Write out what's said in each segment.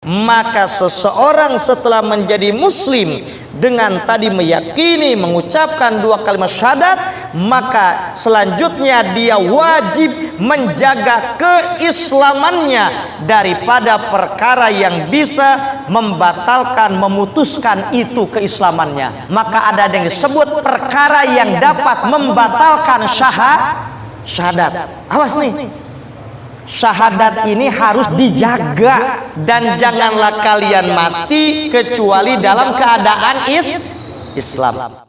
Maka seseorang setelah menjadi muslim dengan tadi meyakini, mengucapkan dua kalimat syahadat, maka selanjutnya dia wajib menjaga keislamannya daripada perkara yang bisa membatalkan, memutuskan itu keislamannya. Maka ada yang disebut perkara yang dapat membatalkan syahadat. Awas nih, syahadat ini harus dijaga, dan janganlah kalian mati kecuali dalam keadaan Islam.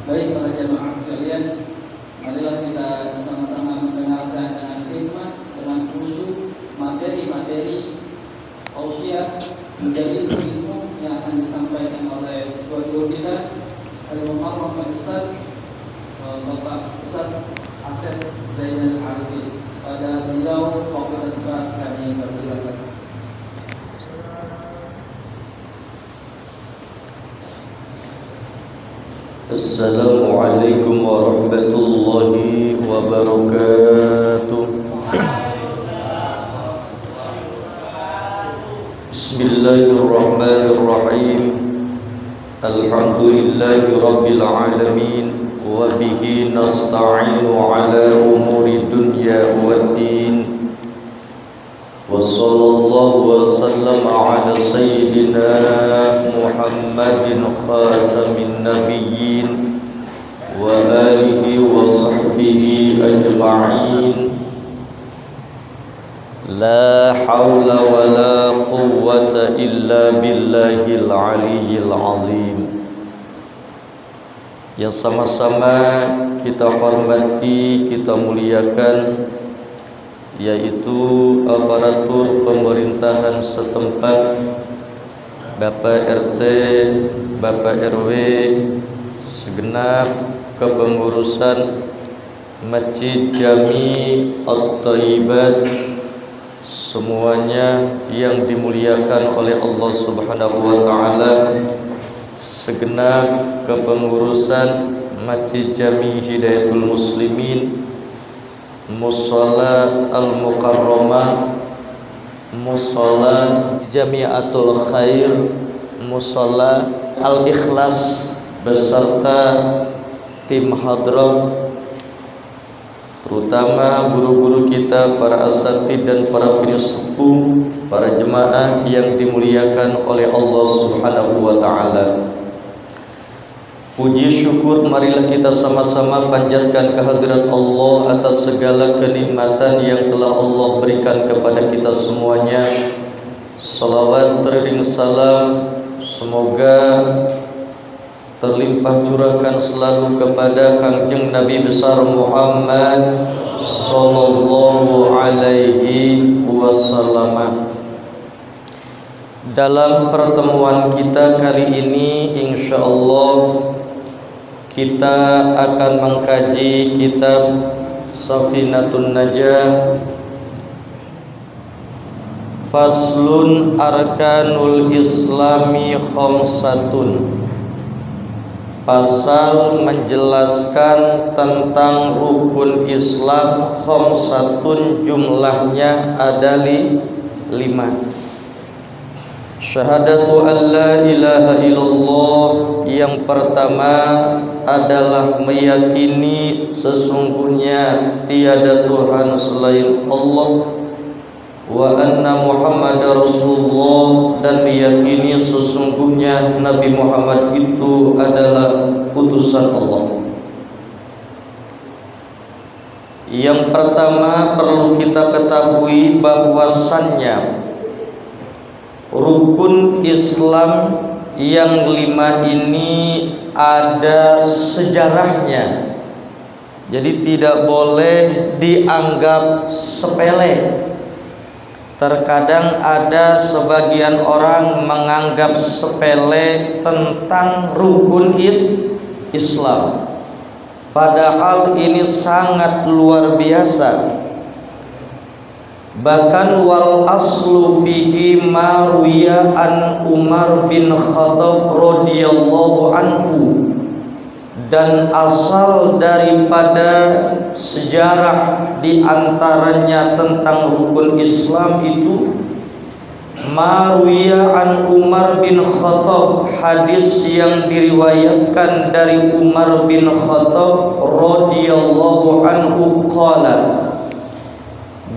Baik para jemaah sekalian, marilah kita sama-sama mendengarkan dengan hikmat, dengan khusyuk materi-materi tausiah menjadi ilmu yang akan disampaikan oleh ketua guru kita, Al-Mukarram Al-Ustaz Bapak Ustaz Asep Zainal Arifin. Pada beliau waktu dan kami persilakan. Assalamualaikum warahmatullahi wabarakatuh. Bismillahirrahmanirrahim. Alhamdulillahi rabbil alamin, wa bihi nasta'inu ala umuri dunya waddin. Wa sallallahu wa sallama ala sayyidina Muhammadin khatamin nabiyyin wa alihi wa sahbihi ajma'in. La hawla wa la quwwata illa billahil aliyyil azim. Ya, sama-sama kita hormati, kita muliakan, yaitu aparatur pemerintahan setempat, Bapak RT, Bapak RW, segenap kepengurusan Masjid Jami At-Thayyibat, semuanya yang dimuliakan oleh Allah Subhanahu wa taala, segenap kepengurusan Masjid Jami Hidayatul Muslimin, Mushola Al-Mukarramah, Mushola Jamiatul Khair, Mushola Al-Ikhlas, beserta tim hadrah, terutama guru-guru kita, para asatidz dan para penyepuh, para jemaah yang dimuliakan oleh Allah Subhanahu wa taala. Puji syukur marilah kita sama-sama panjatkan kehadirat Allah atas segala kenikmatan yang telah Allah berikan kepada kita semuanya. Salawat teriring salam semoga terlimpah curahkan selalu kepada Kangjeng Nabi besar Muhammad sallallahu alaihi wasallam. Dalam pertemuan kita kali ini, insyaallah kita akan mengkaji kitab Safinatun Najah, Faslun Arkanul Islami Khamsatun. Pasal menjelaskan tentang rukun Islam khamsatun, jumlahnya ada 5. Syahadatu an la ilaha illallah, yang pertama adalah meyakini sesungguhnya tiada Tuhan selain Allah, wa anna Muhammadar Rasulullah, dan meyakini sesungguhnya Nabi Muhammad itu adalah utusan Allah. Yang pertama perlu kita ketahui bahwasannya rukun Islam yang 5 ini ada sejarahnya. Jadi tidak boleh dianggap sepele. Terkadang ada sebagian orang menganggap sepele tentang rukun Islam, padahal ini sangat luar biasa. Bahkan wal aslu fihi ma ruwiya an Umar bin Khattab radhiyallahu anhu, dan asal daripada sejarah di antaranya tentang rukun Islam itu Marwiya an Umar bin Khattab, hadis yang diriwayatkan dari Umar bin Khattab radhiyallahu anhu qala,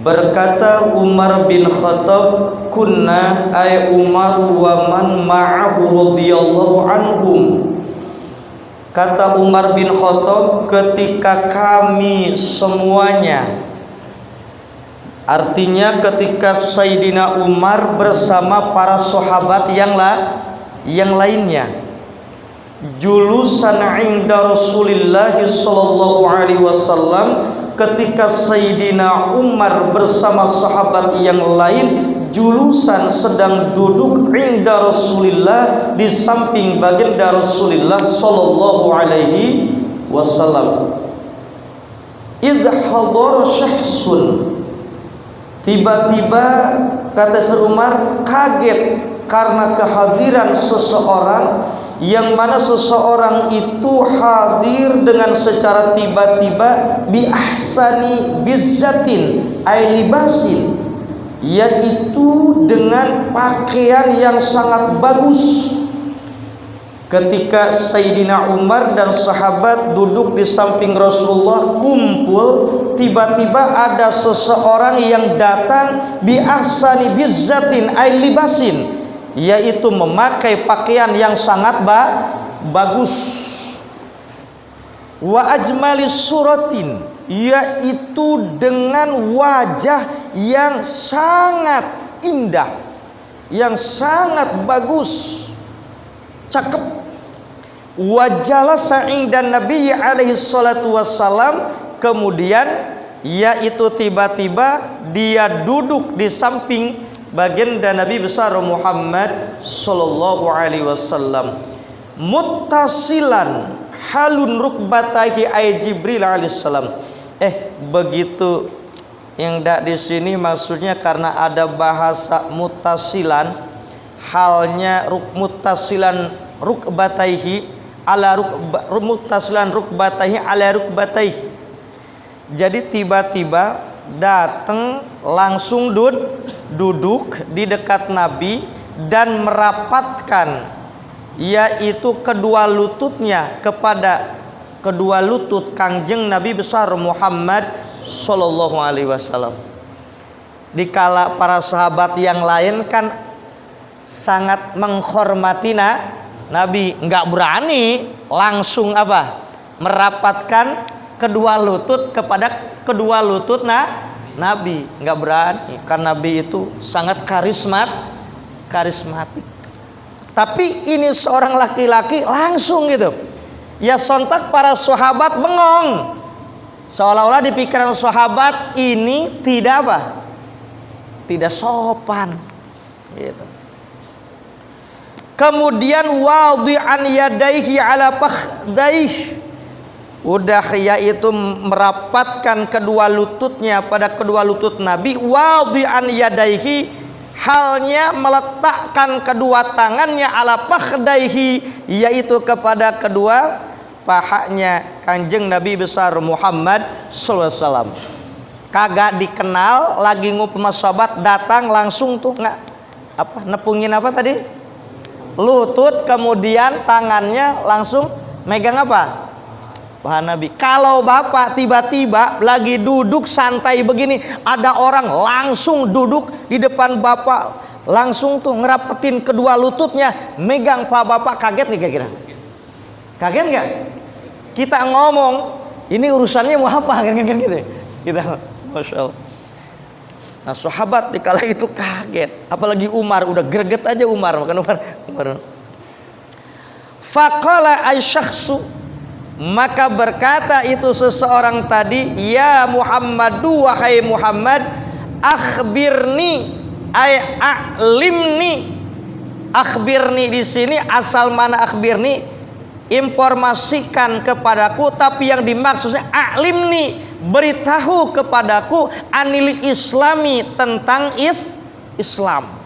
berkata Umar bin Khattab, kunna ay Umar wa man ma'ahu radhiyallahu anhum. Kata Umar bin Khattab, ketika kami semuanya, artinya ketika Sayyidina Umar bersama para sahabat yang lainnya, julusan inda Rasulillah sallallahu alaihi wasallam, ketika Sayyidina Umar bersama sahabat yang lain julusan sedang duduk inda Rasulillah, di samping baginda Rasulullah sallallahu alaihi wasallam. Idh hadar syahsun, tiba-tiba kata Sayyidina Umar kaget karena kehadiran seseorang, yang mana seseorang itu hadir dengan secara tiba-tiba, bi ahsani bizzatin ay libasin, yaitu dengan pakaian yang sangat bagus. Ketika Sayyidina Umar dan sahabat duduk di samping Rasulullah kumpul, tiba-tiba ada seseorang yang datang, bi ahsani bizzatin ay libasin, yaitu memakai pakaian yang sangat bagus, wa ajmali suratin, yaitu dengan wajah yang sangat indah, yang sangat bagus, cakep. Wajalasa indan Nabi alaihi salatu wassalam, kemudian yaitu tiba-tiba dia duduk di samping baginda Nabi besar Muhammad sallallahu alaihi wasallam, muttasilan halun rukbatayhi ay Jibril alaihissalam. Begitu yang dak di sini maksudnya karena ada bahasa muttasilan, halnya muttasilan rukbatayhi ala muttasilan rukbatayhi ala rukbatayhi. Jadi tiba-tiba datang langsung duduk di dekat Nabi dan merapatkan yaitu kedua lututnya kepada kedua lutut Kangjeng Nabi besar Muhammad sallallahu alaihi wasallam. Dikala para sahabat yang lain kan sangat menghormati Nabi, enggak berani langsung merapatkan kedua lutut kepada kedua lutut Nabi, enggak berani karena Nabi itu sangat karismatik. Tapi ini seorang laki-laki langsung gitu. Ya sontak para sahabat bengong. Seolah-olah di pikiran sahabat ini tidak sopan gitu. Kemudian wadi'an yadaihi ala fakhdaihi, udah yaitu merapatkan kedua lututnya pada kedua lutut Nabi, wadi'an yadaihi, halnya meletakkan kedua tangannya ala fakhdaihi, yaitu kepada kedua pahanya Kanjeng Nabi besar Muhammad sallallahu alaihi wasallam. Kagak dikenal, lagi ngumpul sahabat, datang langsung tuh nepungin tadi? Lutut, kemudian tangannya langsung megang paha Nabi. Kalau bapak tiba-tiba lagi duduk santai begini, ada orang langsung duduk di depan bapak, langsung tuh ngerapetin kedua lututnya, megang paha bapak, kaget nih kira-kira? Kaget nggak? Kita ngomong, ini urusannya mau apa? Kan gitu. Kita, masya Allah. Nah sahabat dikala itu kaget, apalagi Umar, udah greget aja Umar. Faqala ay-syakhsu, maka berkata itu seseorang tadi, ya Muhammadu, wahai Muhammad, akhbirni ay a'limni. Akhbirni di sini asal mana akhbirni? Informasikan kepadaku, tapi yang dimaksudnya a'limni, beritahu kepadaku anil islami, tentang Islam.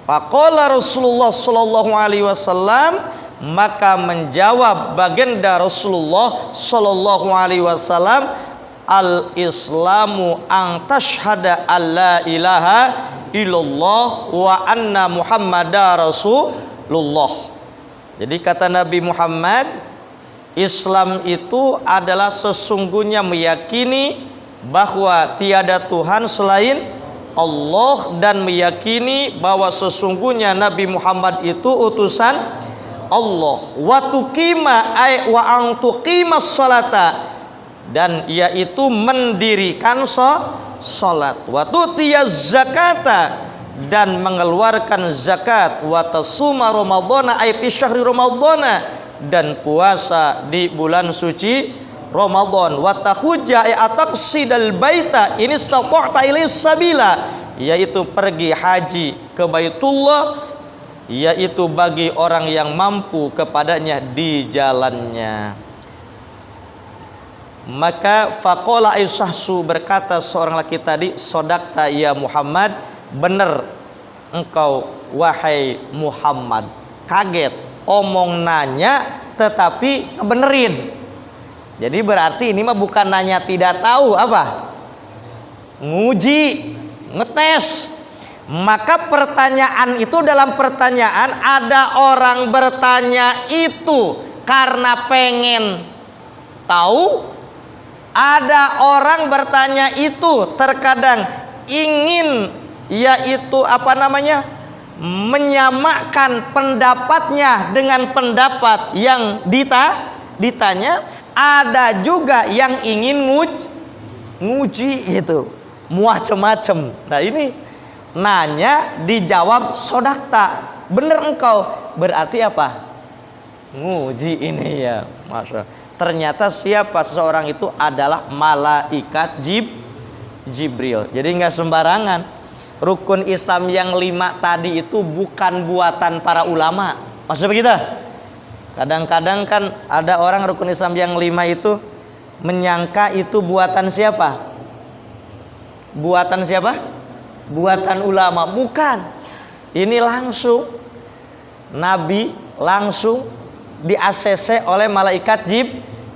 Faqala Rasulullah sallallahu alaihi wasallam, maka menjawab baginda Rasulullah sallallahu alaihi wasallam, al-islamu an tashhada alla ilaha illallah wa anna muhammadar rasulullah. Jadi kata Nabi Muhammad, Islam itu adalah sesungguhnya meyakini bahwa tiada Tuhan selain Allah, dan meyakini bahwa sesungguhnya Nabi Muhammad itu utusan Allah. Wa tuqima ay wa an tuqimas salata, dan yaitu mendirikan salat. Wa tutiyaz zakata, dan mengeluarkan zakat. Wa tasuma ramadhana ay fi syahri ramadhana, dan puasa di bulan suci Ramadan. Wa tahujja ay ataqsidal baita in istata'ta ilaihi sabila, yaitu pergi haji ke Baitullah, yaitu bagi orang yang mampu kepadanya di jalannya. Maka faqala Aisyahsu, berkata seorang laki tadi, sodakta ya Muhammad, benar engkau wahai Muhammad. Kaget, omong nanya tetapi benerin. Jadi berarti ini mah bukan nanya tidak tahu, apa? Nguji, ngetes. Maka pertanyaan itu, dalam pertanyaan ada orang bertanya itu karena pengen tahu, ada orang bertanya itu terkadang ingin, yaitu menyamakan pendapatnya dengan pendapat yang ditanya. Ada juga yang ingin nguji itu, macam-macam. Nah ini nanya dijawab sodakta, bener engkau, berarti apa? Nguji ini ya, masa. Ternyata siapa seseorang itu adalah malaikat Jibril. Jadi nggak sembarangan. Rukun Islam yang 5 tadi itu bukan buatan para ulama. Maksud begitu? Kadang-kadang kan ada orang rukun Islam yang 5 itu menyangka itu buatan siapa? Buatan siapa? Buatan ulama. Bukan. Ini langsung Nabi langsung di-ACC oleh malaikat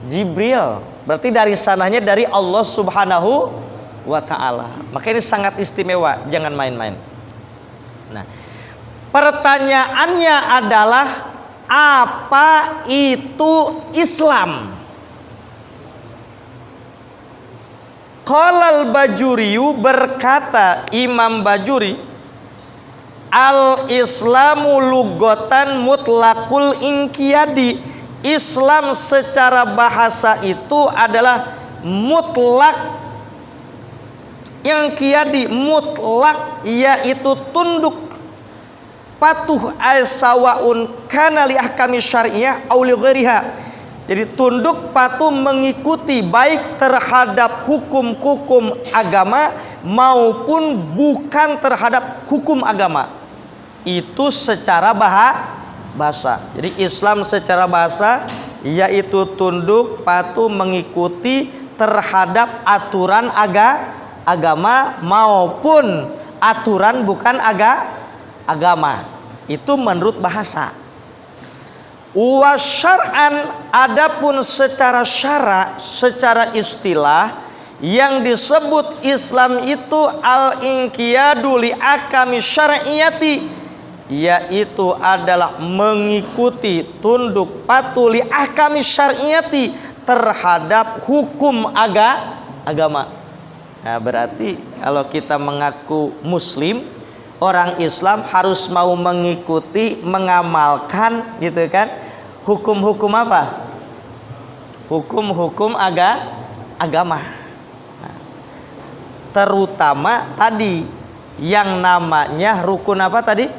Jibril. Berarti dari sananya dari Allah Subhanahu wa ta'ala. Maka ini sangat istimewa, jangan main-main. Nah, pertanyaannya adalah apa itu Islam? Qala al-Bajuriyu, berkata Imam Bajuri, al-Islamu lugotan mutlakul inqiyadi. Islam secara bahasa itu adalah mutlak inqiyadi, mutlak yaitu tunduk, patuh al-sawaun kana li ahkami syariah aw li ghairiha. Jadi tunduk patuh mengikuti baik terhadap hukum-hukum agama maupun bukan terhadap hukum agama. Itu secara bahasa. Jadi Islam secara bahasa yaitu tunduk patuh mengikuti terhadap aturan agama maupun aturan bukan agama. Itu menurut bahasa. Wa syar'an, adapun secara syara, secara istilah, yang disebut Islam itu al-inqiyadu li ahkami syar'iyyati, yaitu adalah mengikuti tunduk patuh li ahkami syar'iyyati terhadap hukum agama. Nah, berarti kalau kita mengaku muslim, orang Islam harus mau mengikuti, mengamalkan gitu kan, hukum-hukum apa? Hukum-hukum agama. Nah, terutama tadi yang namanya rukun apa tadi?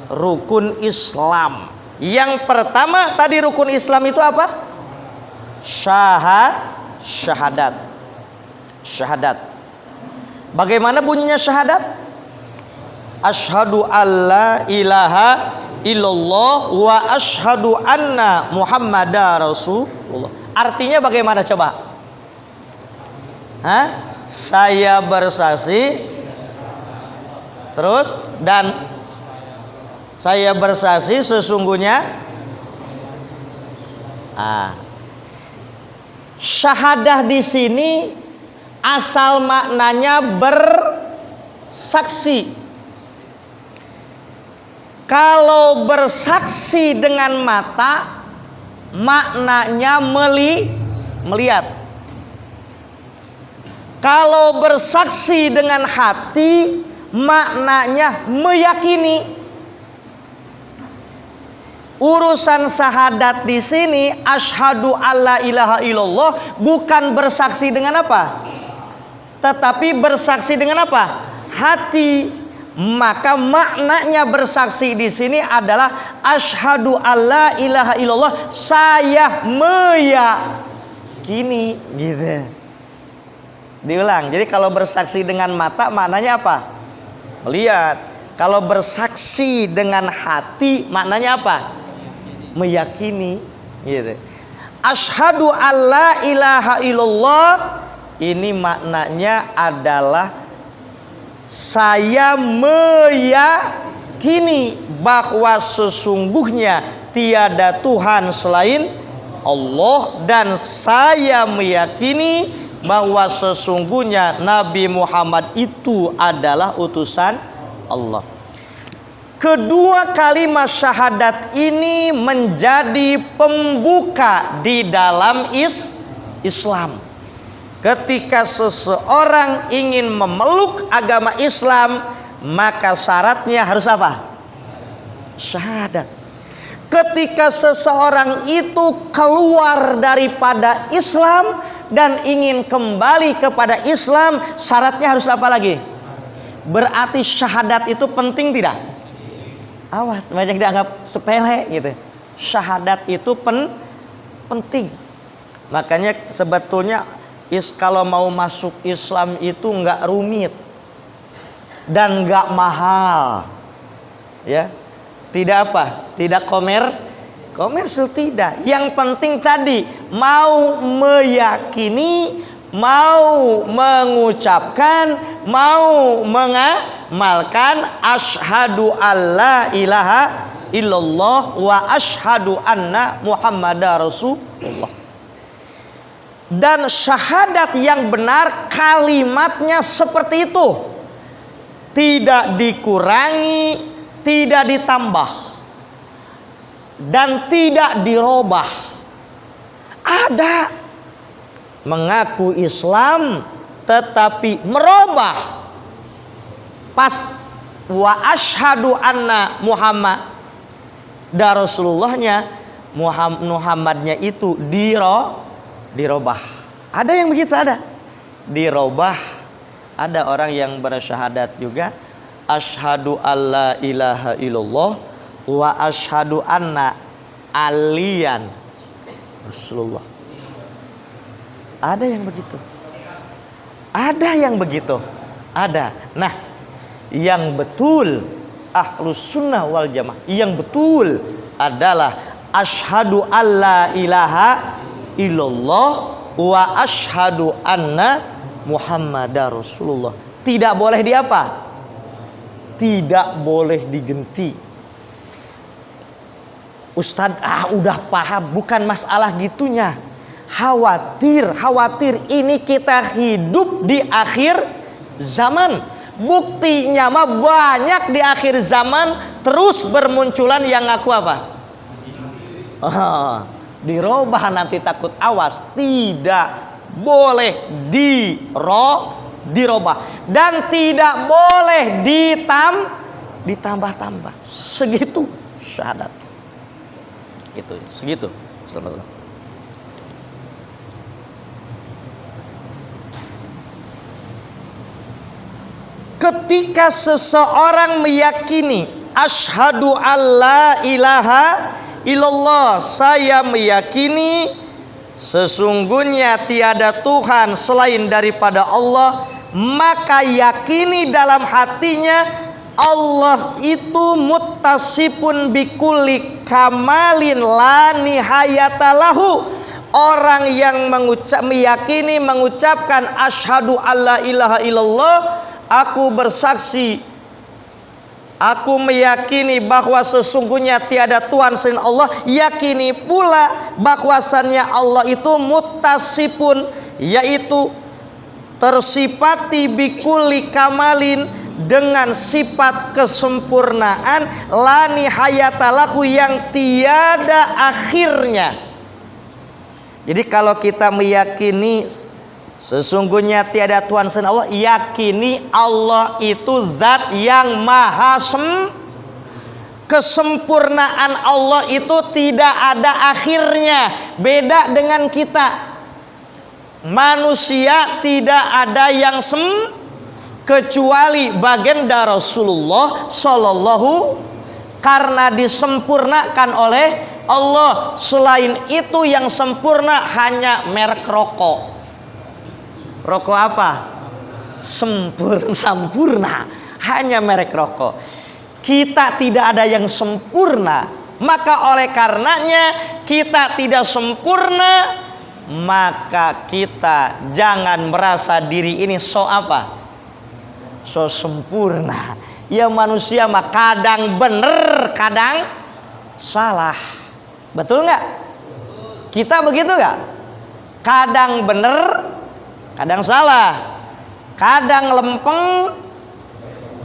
Rukun Islam. Yang pertama tadi rukun Islam itu apa? Syahadat. Bagaimana bunyinya syahadat? Asyhadu alla ilaha illallah wa asyhadu anna muhammadar rasulullah. Artinya bagaimana coba? Saya bersaksi. Terus dan saya bersaksi sesungguhnya. Syahadah di sini asal maknanya bersaksi. Kalau bersaksi dengan mata, maknanya melihat. Kalau bersaksi dengan hati, maknanya meyakini. Urusan syahadat di sini, asyhadu alla ilaha illallah, bukan bersaksi dengan apa? Tetapi bersaksi dengan apa? Hati. Maka maknanya bersaksi di sini adalah asyhadu alla ilaha illallah, saya meyakini, gitu. Diulang. Jadi kalau bersaksi dengan mata maknanya apa? Melihat. Kalau bersaksi dengan hati maknanya apa? Meyakini, gitu. Asyhadu alla ilaha illallah ini maknanya adalah saya meyakini bahwa sesungguhnya tiada Tuhan selain Allah, dan saya meyakini bahwa sesungguhnya Nabi Muhammad itu adalah utusan Allah. Kedua kalimat syahadat ini menjadi pembuka di dalam Islam. Ketika seseorang ingin memeluk agama Islam, maka syaratnya harus apa? Syahadat. Ketika seseorang itu keluar daripada Islam dan ingin kembali kepada Islam, syaratnya harus apa lagi? Berarti syahadat itu penting tidak? Awas, banyak dianggap sepele gitu. Syahadat itu penting. Makanya sebetulnya kalau mau masuk Islam itu nggak rumit dan nggak mahal, ya. Tidak apa? Tidak komersil, tidak. Yang penting tadi mau meyakini, mau mengucapkan, mau mengamalkan asyhadu alla ilaha illallah wa asyhadu anna muhammadar rasulullah. Dan syahadat yang benar kalimatnya seperti itu, tidak dikurangi, tidak ditambah, dan tidak dirubah. Ada mengaku Islam tetapi merubah pas wa asyhadu anna Muhammad dan Rasulullahnya, Muhammadnya itu dirubah. Ada yang begitu, ada dirubah. Ada orang yang bersyahadat juga asyhadu alla ilaha illallah wa asyhadu anna aliyan Rasulullah. Ada yang begitu. Ada yang begitu. Ada. Nah, yang betul Ahlus Sunnah wal Jamaah, yang betul adalah asyhadu alla ilaha illallah wa asyhadu anna Muhammadar Rasulullah. Tidak boleh diapa? Tidak boleh digenti. Ustadz, udah paham, bukan masalah gitunya. Khawatir ini kita hidup di akhir zaman. Buktinya mah banyak di akhir zaman terus bermunculan yang ngaku apa? Dirubah nanti takut, awas. Tidak boleh dirubah dan tidak boleh ditambah-tambah. Segitu syahadat. Itu segitu. Ketika seseorang meyakini asyhadu alla ilaha illallah, saya meyakini sesungguhnya tiada Tuhan selain daripada Allah, maka yakini dalam hatinya Allah itu muttasifun bikulli kamalin la nihayatalahu, orang yang meyakini mengucapkan asyhadu alla ilaha illallah, aku bersaksi, aku meyakini bahwa sesungguhnya tiada Tuhan selain Allah, yakini pula bahwasannya Allah itu muttasifun, yaitu tersifati bikulli kamalin, dengan sifat kesempurnaan, la nihayata lahu, yang tiada akhirnya. Jadi kalau kita meyakini sesungguhnya tiada Tuhan selain Allah, yakini Allah itu zat yang maha kesempurnaan Allah itu tidak ada akhirnya. Beda dengan kita manusia, tidak ada yang kecuali baginda Rasulullah Sallallahu, karena disempurnakan oleh Allah. Selain itu yang sempurna hanya merek rokok. Rokok apa? Sempurna, hanya merek rokok. Kita tidak ada yang sempurna, maka oleh karenanya kita tidak sempurna, maka kita jangan merasa diri ini so apa? So sempurna. Ya manusia mah kadang bener, kadang salah. Betul nggak? Kita begitu nggak? Kadang bener, kadang salah. Kadang lempeng,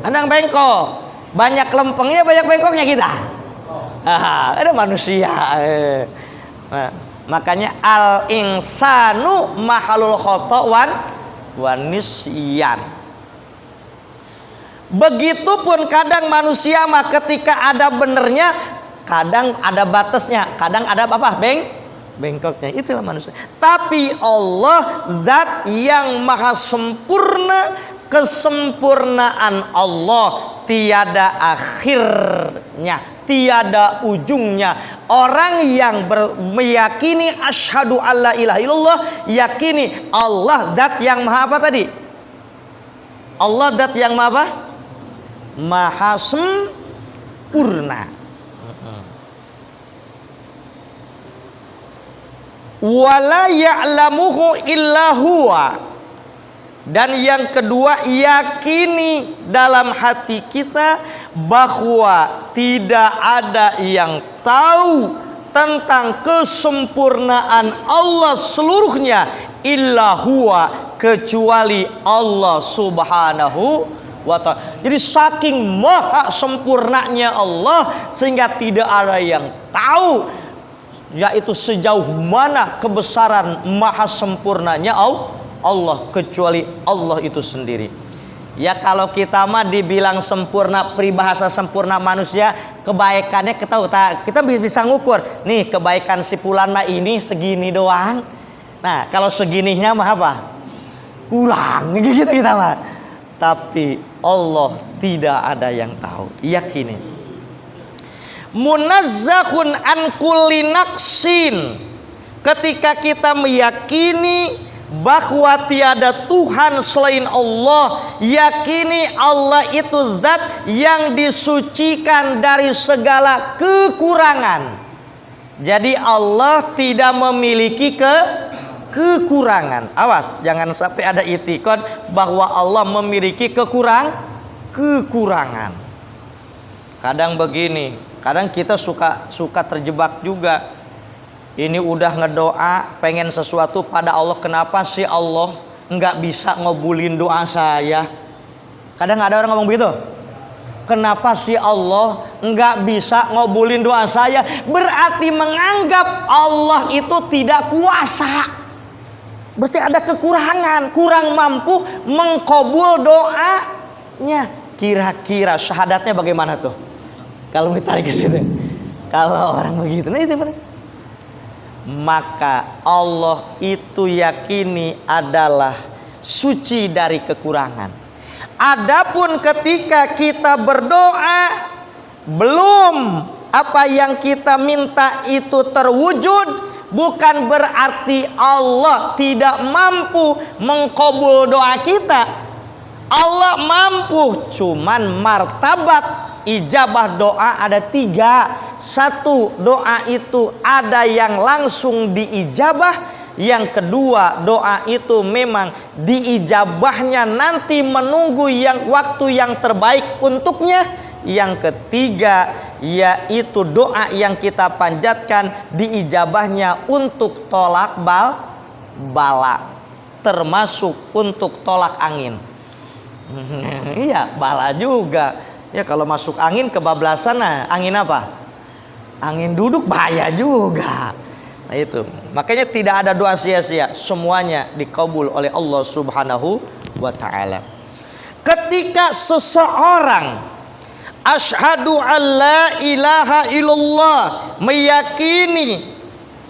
kadang bengkok. Banyak lempengnya, banyak bengkoknya kita. Ada manusia. Nah, makanya al insanu mahalul khata' wan nisyan. Begitupun kadang manusia mah ketika ada benernya, kadang ada batasnya, kadang ada apa? Bengkoknya. Itulah manusia. Tapi Allah zat yang maha sempurna, kesempurnaan Allah tiada akhirnya, tiada ujungnya. Orang yang meyakini asyhadu alla ilaha illallah, yakini Allah zat yang maha apa tadi? Allah zat yang maha apa? Maha sempurna. Wala ya'lamuhu illa huwa. Dan yang kedua, yakini dalam hati kita bahwa tidak ada yang tahu tentang kesempurnaan Allah seluruhnya illa huwa, kecuali Allah Subhanahu wa ta'ala. Jadi saking maha sempurnanya Allah sehingga tidak ada yang tahu yaitu sejauh mana kebesaran maha sempurnanya Allah kecuali Allah itu sendiri. Ya kalau kita mah dibilang sempurna, peribahasa sempurna manusia, kebaikannya kita bisa ngukur. Nih kebaikan si fulan mah ini segini doang. Nah kalau segininya mah apa? Kurang gitu kita mah. Tapi Allah tidak ada yang tahu. Yakini. Munazzahun an kulli naqsin. Ketika kita meyakini bahwa tiada Tuhan selain Allah, yakini Allah itu zat yang disucikan dari segala kekurangan. Jadi Allah tidak memiliki kekurangan. Awas, jangan sampai ada itikad bahwa Allah memiliki kekurangan. Kadang begini, kadang kita suka terjebak juga. Ini udah ngedoa pengen sesuatu pada Allah, kenapa sih Allah nggak bisa ngabulin doa saya? Kadang ada orang ngomong begitu. Kenapa sih Allah nggak bisa ngabulin doa saya? Berarti menganggap Allah itu tidak kuasa. Berarti ada kekurangan, kurang mampu mengkabul doanya. Kira-kira syahadatnya bagaimana tuh? Kalau ditarik ke situ, kalau orang begitu, nah itu benar. Maka Allah itu yakini adalah suci dari kekurangan. Adapun ketika kita berdoa belum apa yang kita minta itu terwujud, bukan berarti Allah tidak mampu mengkabul doa kita. Allah mampu, cuman martabat ijabah doa ada 3. Satu, doa itu ada yang langsung diijabah. Yang kedua, doa itu memang diijabahnya nanti menunggu waktu yang terbaik untuknya. Yang ketiga, yaitu doa yang kita panjatkan diijabahnya untuk tolak bala, termasuk untuk tolak angin. Iya, bala juga. Ya kalau masuk angin kebablasan, nah angin apa? Angin duduk bahaya juga. Nah itu. Makanya tidak ada doa sia-sia, semuanya dikabul oleh Allah Subhanahu wa taala. Ketika seseorang asyhadu alla ilaha illallah, meyakini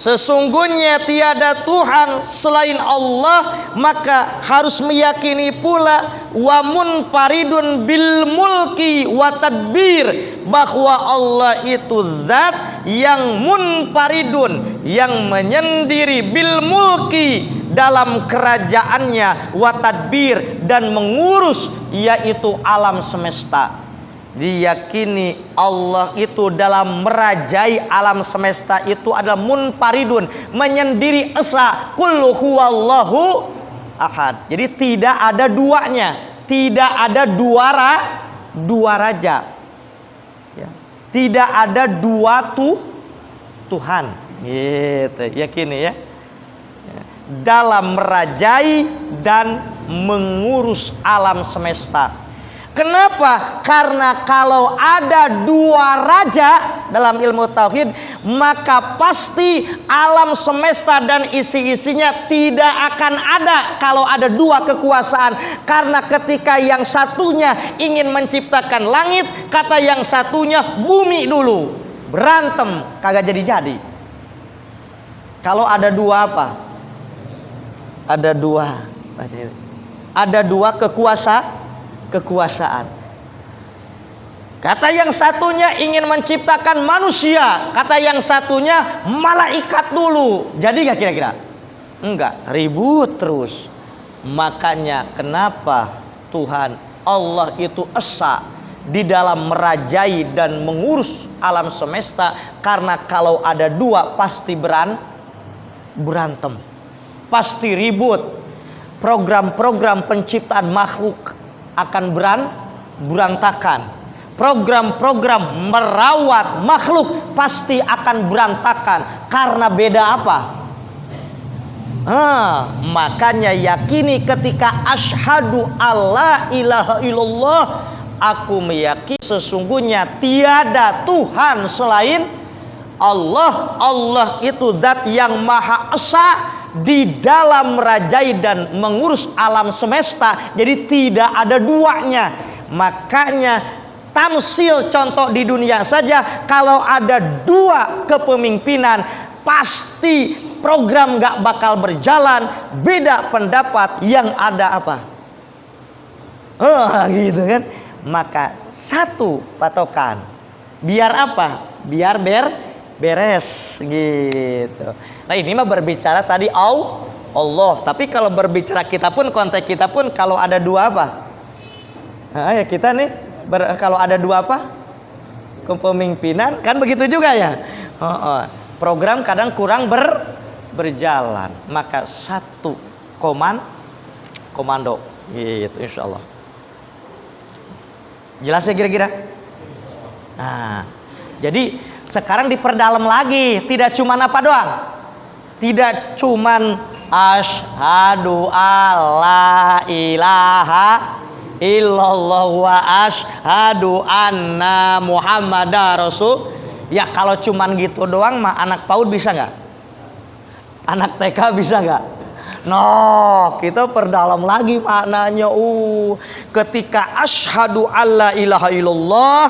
sesungguhnya tiada Tuhan selain Allah, maka harus meyakini pula wa munfaridun bil mulki wa tadbir, bahwa Allah itu zat yang munfaridun, yang menyendiri, bil mulki, dalam kerajaannya, wa tadbir, dan mengurus, yaitu alam semesta. Diyakini Allah itu dalam merajai alam semesta itu adalah munfaridun, menyendiri esa, qul huwallahu ahad. Jadi tidak ada duanya, tidak ada dua raja ya. Tidak ada dua Tuhan gitu, yakini ya. Dalam merajai dan mengurus alam semesta. Kenapa? Karena kalau ada dua raja dalam ilmu tauhid, maka pasti alam semesta dan isi-isinya tidak akan ada kalau ada dua kekuasaan. Karena ketika yang satunya ingin menciptakan langit, kata yang satunya bumi dulu, berantem kagak jadi-jadi. Kalau ada dua apa? Ada dua kekuasaan. Kata yang satunya ingin menciptakan manusia, kata yang satunya malaikat dulu. Jadi gak kira-kira? Enggak, ribut terus. Makanya kenapa Tuhan Allah itu esa di dalam merajai dan mengurus alam semesta? Karena kalau ada dua pasti berantem, pasti ribut. Program-program penciptaan makhluk akan berantakan. Program-program merawat makhluk pasti akan berantakan. Karena beda apa? Makanya yakini ketika asyhadu alla ilaha illallah, aku meyakini sesungguhnya tiada Tuhan selain Allah. Allah itu zat yang maha esa di dalam merajai dan mengurus alam semesta. Jadi tidak ada duanya. Makanya tamsil, contoh di dunia saja, kalau ada dua kepemimpinan pasti program gak bakal berjalan. Beda pendapat yang ada apa? Gitu kan. Maka satu patokan. Biar apa? Biar beres gitu. Nah ini mah berbicara tadi Allah. Tapi kalau berbicara kita pun, konteks kita pun, kalau ada dua apa? Nah, ya kita nih kalau ada dua apa? Kepemimpinan kan begitu juga ya. Program kadang kurang berjalan. Maka satu komando gitu insyaallah. Jelas ya kira-kira? Nah, jadi sekarang diperdalam lagi, tidak cuman apa doang? Tidak cuman asyhadu alla ilaha illallah wa asyhadu anna muhammadar rasul. Ya kalau cuman gitu doang mah anak PAUD bisa nggak? Anak TK bisa nggak? No, kita perdalam lagi maknanya. Ketika asyhadu alla ilaha illallah,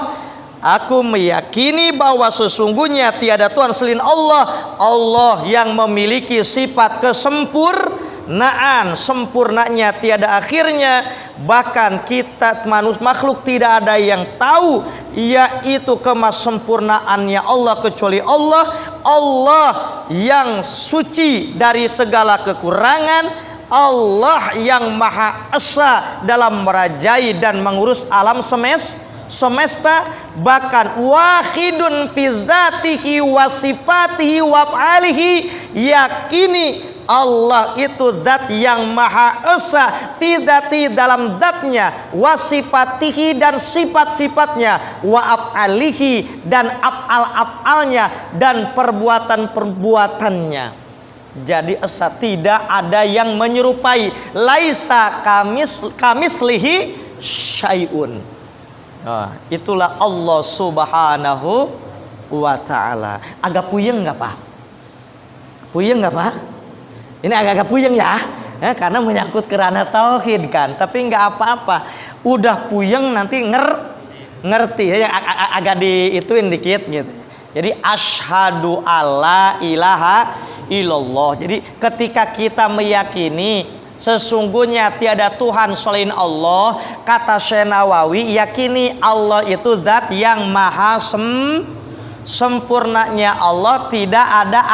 aku meyakini bahwa sesungguhnya tiada Tuhan selain Allah. Allah yang memiliki sifat kesempurnaan, sempurnanya tiada akhirnya. Bahkan kita manusia makhluk tidak ada yang tahu yaitu kemasempurnaannya Allah kecuali Allah. Allah yang suci dari segala kekurangan, Allah yang maha esa dalam merajai dan mengurus alam semesta, bahkan wahidun fi dzatihi wa sifatihi wa af'alihi, yakini Allah itu zat yang maha esa fi dzati dalam zatnya, wa sifatihi dan sifat-sifatnya, wa af'alihi dan af'al-af'alnya dan perbuatan-perbuatannya. Jadi esa, tidak ada yang menyerupai. Laisa kamitslihi syai'un. Nah, itulah Allah Subhanahu wa ta'ala. Agak puyeng nggak Pak? Puyeng nggak Pak? Ini agak-agak puyeng ya, karena menyangkut kerana tauhid kan. Tapi nggak apa-apa. Udah puyeng nanti ngerti ya, agak diituin dikit gitu. Jadi asyhadu alla ilaha illallah. Jadi ketika kita meyakini sesungguhnya tiada Tuhan selain Allah, kata Syekh Nawawi, yakini Allah itu zat yang maha sempurnanya Allah, tidak ada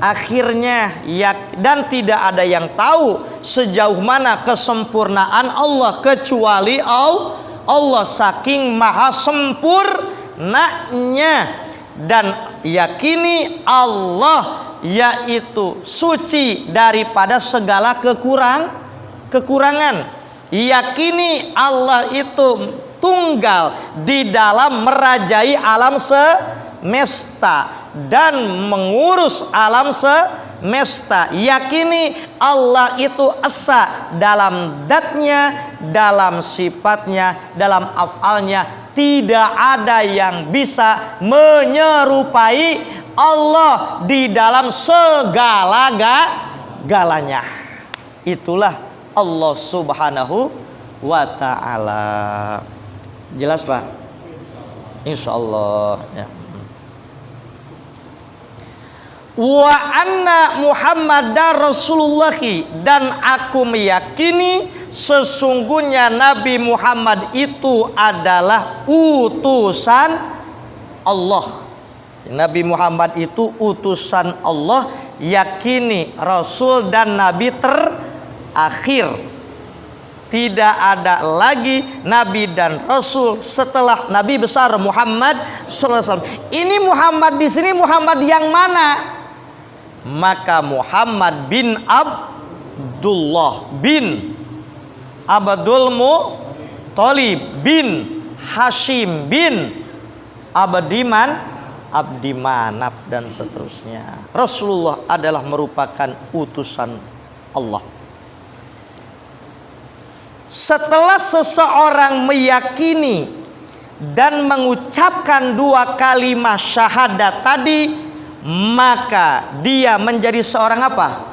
akhirnya ya, dan tidak ada yang tahu sejauh mana kesempurnaan Allah kecuali Allah, saking maha sempurnanya. Dan yakini Allah yaitu suci daripada segala kekurangan. Yakini Allah itu tunggal di dalam merajai alam semesta dan mengurus alam semesta. Yakini Allah itu esa dalam zatnya, dalam sifatnya, dalam af'alnya. Tidak ada yang bisa menyerupai Allah di dalam segala-galanya. Itulah Allah Subhanahu wa ta'ala. Jelas Pak? Insyaallah ya. Wa anna Muhammadar Rasulullah, dan aku meyakini sesungguhnya Nabi Muhammad itu adalah utusan Allah. Nabi Muhammad itu utusan Allah, yakini Rasul dan Nabi terakhir. Tidak ada lagi Nabi dan Rasul setelah Nabi besar Muhammad SAW. Ini Muhammad di sini Muhammad yang mana? Maka Muhammad bin Abdullah bin Abdul Muthalib bin Hashim bin Abdi Manaf dan seterusnya. Rasulullah adalah merupakan utusan Allah. Setelah seseorang meyakini dan mengucapkan dua kalimat syahadat tadi, maka dia menjadi seorang apa?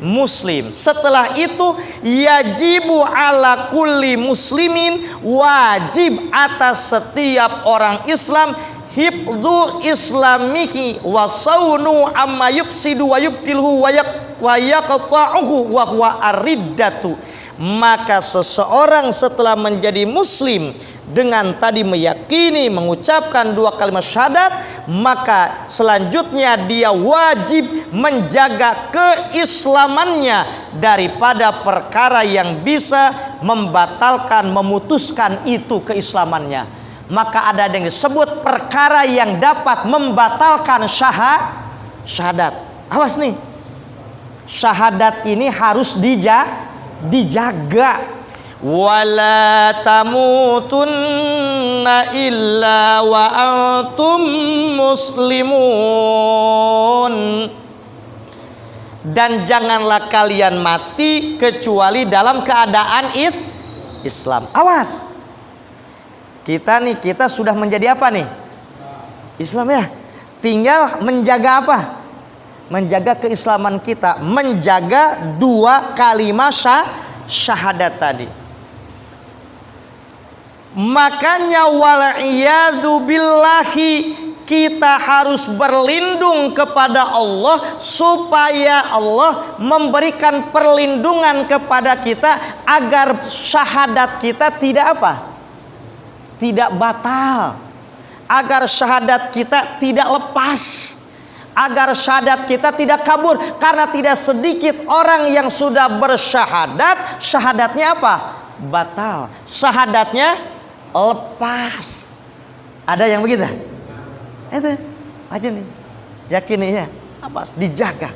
Muslim. Setelah itu yajibu ala kulli muslimin, wajib atas setiap orang Islam, hifdzu islamihi wa saunu amma yufsidu wa yubtilhu wa yaqta'uhu wa huwa ar-riddatu. Maka seseorang setelah menjadi muslim dengan tadi meyakini, mengucapkan dua kalimat syahadat, maka selanjutnya dia wajib menjaga keislamannya daripada perkara yang bisa membatalkan, memutuskan itu keislamannya. Maka ada yang disebut perkara yang dapat membatalkan syahadat. Awas nih, syahadat ini harus dijaga. Wala tamutunna illa wa antum muslimun. Dan janganlah kalian mati kecuali dalam keadaan Islam. Awas, kita sudah menjadi apa nih? Islam ya. Tinggal menjaga apa? Menjaga keislaman kita, menjaga dua kalimat syahadat tadi. Makanya wal'iyadu billahi, kita harus berlindung kepada Allah supaya Allah memberikan perlindungan kepada kita agar syahadat kita tidak apa? Tidak batal. Agar syahadat kita tidak lepas. Agar syahadat kita tidak kabur. Karena tidak sedikit orang yang sudah bersyahadat, syahadatnya apa? Batal. Syahadatnya lepas. Ada yang begitu? Itu aja nih. Yakin nih ya. Apa? Dijaga.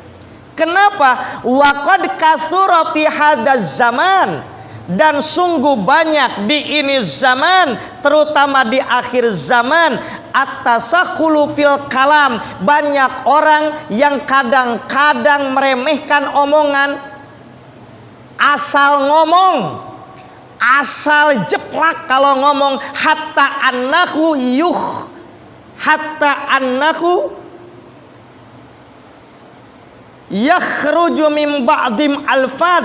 Kenapa? Waqad katsura fi hadzal zaman, dan sungguh banyak di ini zaman, terutama di akhir zaman, at-tasakhulu fil kalam, banyak orang yang kadang-kadang meremehkan omongan, asal ngomong, asal jeplak kalau ngomong, hatta annahu yakhruju min ba'dim alfad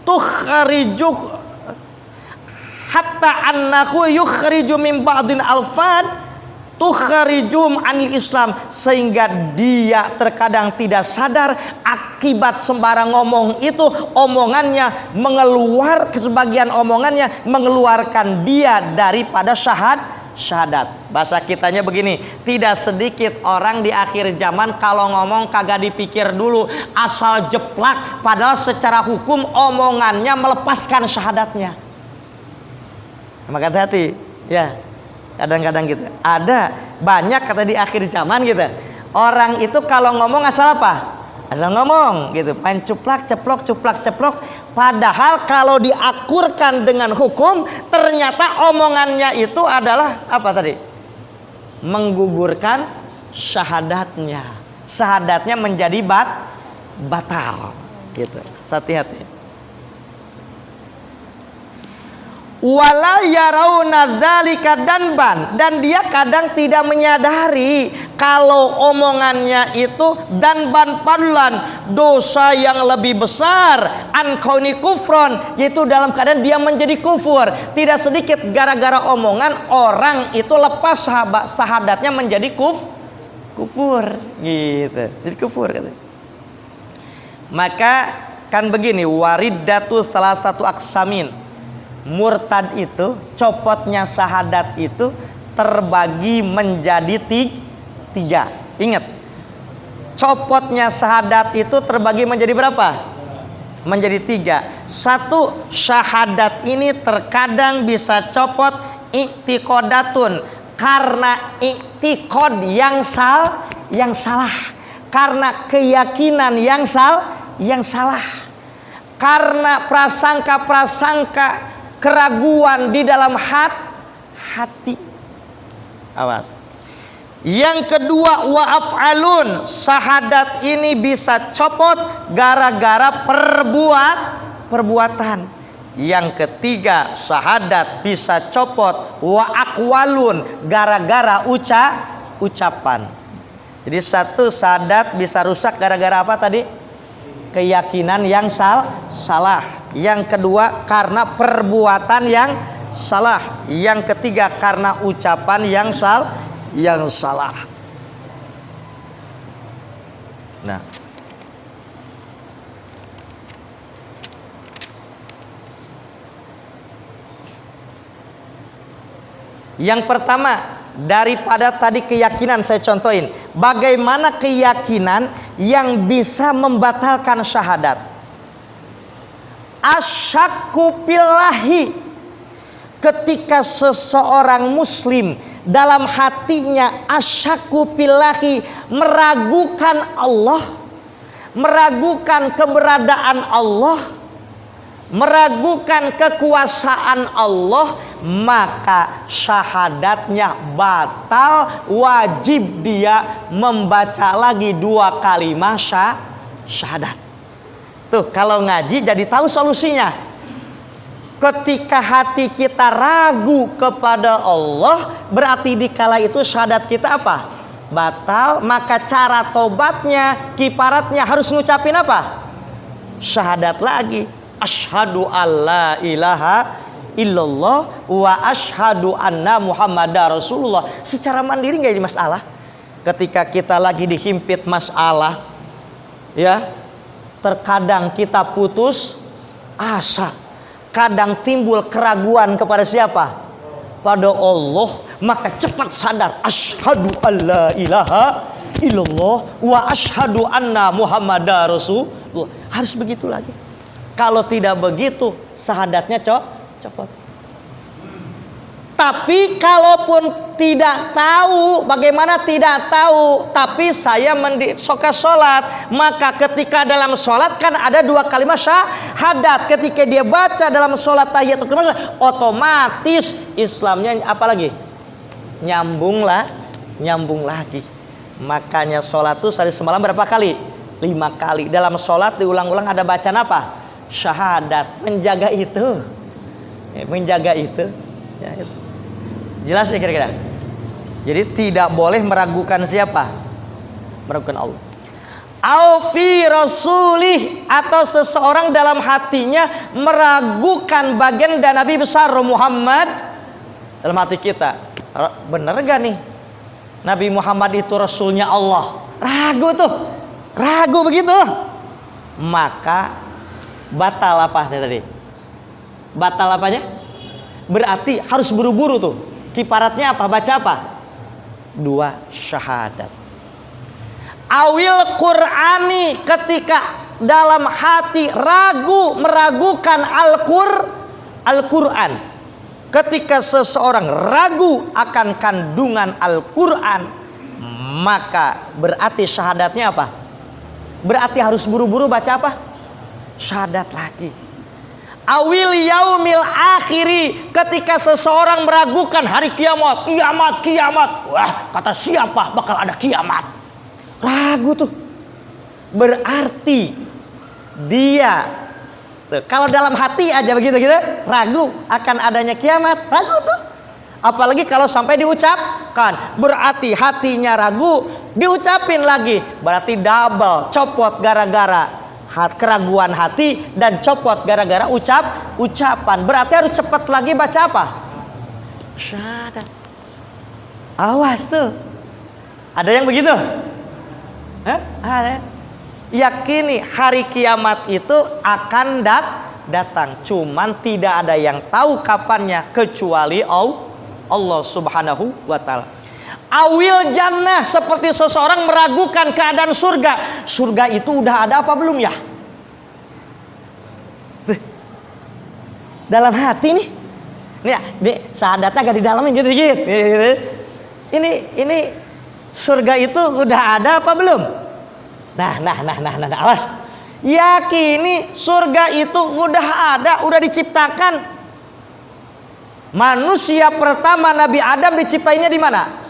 tukhriju hatta annahu yukhriju min ba'din alfad tukhrijum anil Islam, sehingga dia terkadang tidak sadar akibat sembarang ngomong itu, omongannya sebagian omongannya mengeluarkan dia daripada syahadat. Bahasa kitanya begini, tidak sedikit orang di akhir zaman kalau ngomong kagak dipikir dulu, asal jeplak, padahal secara hukum omongannya melepaskan syahadatnya. Maka hati-hati ya, kadang-kadang gitu ada banyak kata di akhir zaman gitu, orang itu kalau ngomong asal apa? Asal ngomong gitu, main cuplak ceplok, padahal kalau diakurkan dengan hukum ternyata omongannya itu adalah apa tadi? Menggugurkan syahadatnya menjadi batal gitu. Hati-hati. Wala yarawna dzalika danban, dan dia kadang tidak menyadari kalau omongannya itu danban padlan, dosa yang lebih besar, an kauni kufron, yaitu dalam keadaan dia menjadi kufur. Tidak sedikit gara-gara omongan orang itu lepas syahadatnya menjadi kufur gitu. Jadi kufur gitu. Maka kan begini, wariddatu salah satu aksamin. Murtad itu, copotnya syahadat itu terbagi menjadi tiga. Ingat, copotnya syahadat itu terbagi menjadi berapa? Menjadi tiga. Satu, syahadat ini terkadang bisa copot i'tiqadatun, karena i'tiqad yang salah, karena keyakinan yang salah, karena prasangka keraguan di dalam hati. Awas. Yang kedua, wa'af'alun, syahadat ini bisa copot gara-gara perbuatan. Yang ketiga, syahadat bisa copot wa'aqwalun, gara-gara ucapan. Jadi satu, syahadat bisa rusak gara-gara apa tadi? Keyakinan yang salah. Yang kedua, karena perbuatan yang salah. Yang ketiga, karena ucapan yang salah. Nah, yang pertama, daripada tadi keyakinan saya contohin, bagaimana keyakinan yang bisa membatalkan syahadat? Asyakku billahi, ketika seseorang muslim dalam hatinya asyakku billahi, meragukan Allah, meragukan keberadaan Allah, meragukan kekuasaan Allah, maka syahadatnya batal, wajib dia membaca lagi 2 kalimat syahadat. Tuh, kalau ngaji jadi tahu solusinya. Ketika hati kita ragu kepada Allah, berarti dikala itu syahadat kita apa? Batal. Maka cara tobatnya, kiparatnya harus ngucapin apa? Syahadat lagi. Asyhadu alla ilaha illallah wa asyhadu anna muhammadar rasulullah. Secara mandiri nggak jadi masalah. Ketika kita lagi dihimpit masalah, ya, terkadang kita putus asa, kadang timbul keraguan kepada siapa? Pada Allah. Maka cepat sadar, asyhadu alla ilaha illallah wa asyhadu anna muhammadar rasulullah. Harus begitu lagi. Kalau tidak begitu, syahadatnya copot. Tapi kalaupun tidak tahu, bagaimana tidak tahu, tapi saya soka sholat, maka ketika dalam sholat kan ada 2 kalimat syahadat. Ketika dia baca dalam sholat tahiyatul masjid, otomatis Islamnya apa lagi? Nyambung lagi. Makanya sholat tuh sehari semalam berapa kali? 5 kali. Dalam sholat diulang-ulang ada bacaan apa? Syahadat. Menjaga itu. Ya, itu. Jelas ya kira-kira? Jadi tidak boleh meragukan siapa? Meragukan Allah. Au-fi rasulih, atau seseorang dalam hatinya meragukan baginda Nabi besar Muhammad dalam hati kita. Bener gak nih? Nabi Muhammad itu rasulnya Allah. Ragu begitu. Maka batal apa tadi? Batal apanya? Berarti harus buru-buru tuh. Kiparatnya apa? Baca apa? 2 syahadat. Awil Qur'ani, ketika dalam hati meragukan Al-Qur'an. Ketika seseorang ragu akan kandungan Al-Qur'an, maka berarti syahadatnya apa? Berarti harus buru-buru baca apa? Syahadat lagi. Awil yaumil akhiri, ketika seseorang meragukan hari kiamat. Wah, kata siapa bakal ada kiamat? Ragu tuh. Berarti dia kalau dalam hati aja begitu ragu akan adanya kiamat, ragu tuh. Apalagi kalau sampai diucapkan, berarti hatinya ragu, diucapin lagi, berarti double, copot gara-gara keraguan hati dan copot gara-gara ucapan. Berarti harus cepat lagi baca apa? Syahadat. Awas tuh. Ada yang begitu? Ada. Yakini hari kiamat itu akan datang. Cuman tidak ada yang tahu kapannya kecuali Allah Subhanahu wa ta'ala. Awil jannah, seperti seseorang meragukan keadaan surga. Surga itu udah ada apa belum ya? Dalam hati nih. Nih syahadatnya gak di dalamnya gitu. Ini surga itu udah ada apa belum? Nah, awas. Yakini surga itu udah ada, udah diciptakan. Manusia pertama Nabi Adam diciptainya di mana?